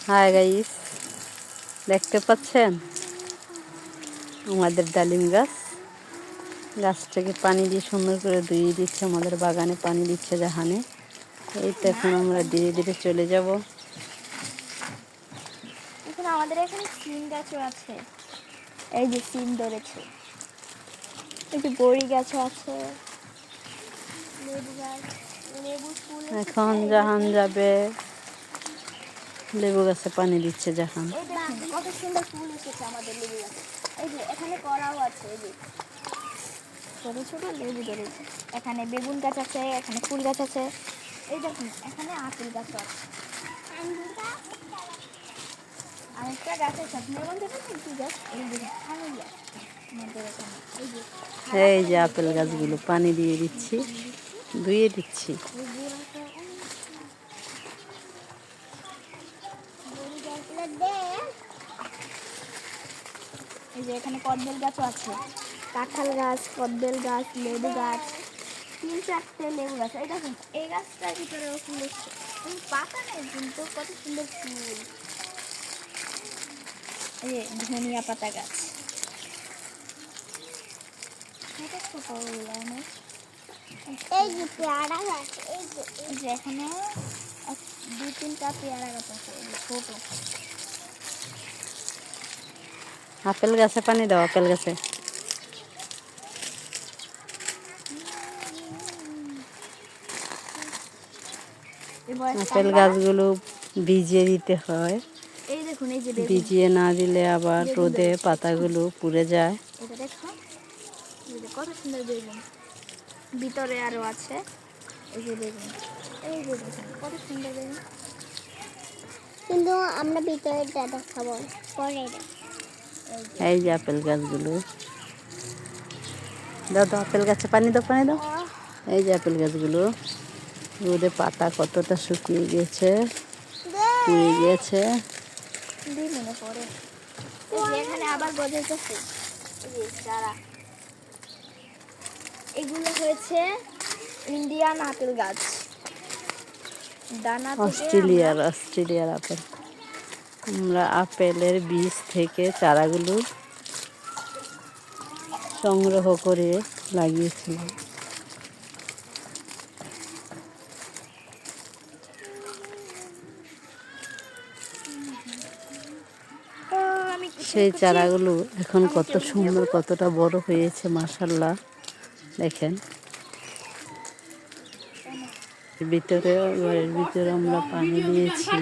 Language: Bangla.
হাই গাইস, দেখতে পাচ্ছেন আমাদের ডালিম গাছটাকে পানি দিয়ে সুন্দর করে ধুয়ে দিচ্ছে। আমাদের বাগানে পানি দিচ্ছে জাহানে। এই তো এখন আমরা ধীরে ধীরে চলে যাব। এখন আমাদের এখানে সিম গাছও আছে, এই যে সিম ধরেছে, এই যে বড়ি গাছও আছে, লেবু গাছ, লেবু ফুল এখন জাহান যাবে, লেবু গাছে পানি দিচ্ছে জাহান। এই দেখুন কত সুন্দর ফুল এসেছে আমাদের লেবু গাছে। এই যে এখানে কলাও আছে, এই যে ছোট ছোট লেবু ধরেছে। এখানে বেগুন গাছ আছে, এখানে ফুল গাছ আছে। এই দেখুন এখানে আপেল গাছও আছে। আরেকটা গাছের সাথে নেবেন দেখেন কি গাছ, এই যে আমিলা আমাদের এখানে এই যে আপেল গাছগুলো পানি দিয়ে দিচ্ছি, ধুয়ে দিচ্ছি। এই যে এখানে কদবেল গাছও আছে, কাঁঠাল গাছ, কদবেল গাছ, লেবু গাছ, 3-4টে লেবু গাছ। এই দেখুন এই গাছটার ভিতরেও ফুল এসছে, পাতা নেই কিন্তু কত সুন্দর ফুল। এই যে ধনিয়া পাতা গাছ, ছোট ছোট অনেক। এই যে পেয়ারা গাছ, এই যে এখানে 2-3টা পেয়ারা গাছ আছে, ছোট। আপেল গাছে পানি দাও, আপেল গাছে। আপেল গাছগুলো ভিজিয়ে দিতে হয়, এই দেখুন এই যে ভিজিয়ে না দিলে আবার রোদে পাতাগুলো পুড়ে যায়। এটা দেখো কত সুন্দর বেগুন, ভিতরে আরো আছে। এই যে বেগুন, এই যে দেখুন কত সুন্দর বেগুন, কিন্তু আমরা ভিতরে দেখাবো পরে। এই যে আপেল গাছগুলো, দাও দাও আপেল গাছে পানি দাও, পানি দাও। এই যে আপেল গাছগুলো রোদে পাতা কতটা শুকিয়ে গিয়েছে, পুড়ে গিয়েছে। মনে পড়ে এখানে আবার গজাইতেছে চারা। এগুলো হয়েছে ইন্ডিয়ান আপেল গাছ, দানা অস্ট্রেলিয়ার আপেল। আমরা আপেলের বীজ থেকে চারাগুলো সংগ্রহ করে লাগিয়েছিলাম। সেই চারাগুলো এখন কত সুন্দর, কতটা বড় হয়েছে মাশাআল্লাহ। দেখেন ভিতরে, ঘরের ভিতরে আমরা পানি দিয়েছি।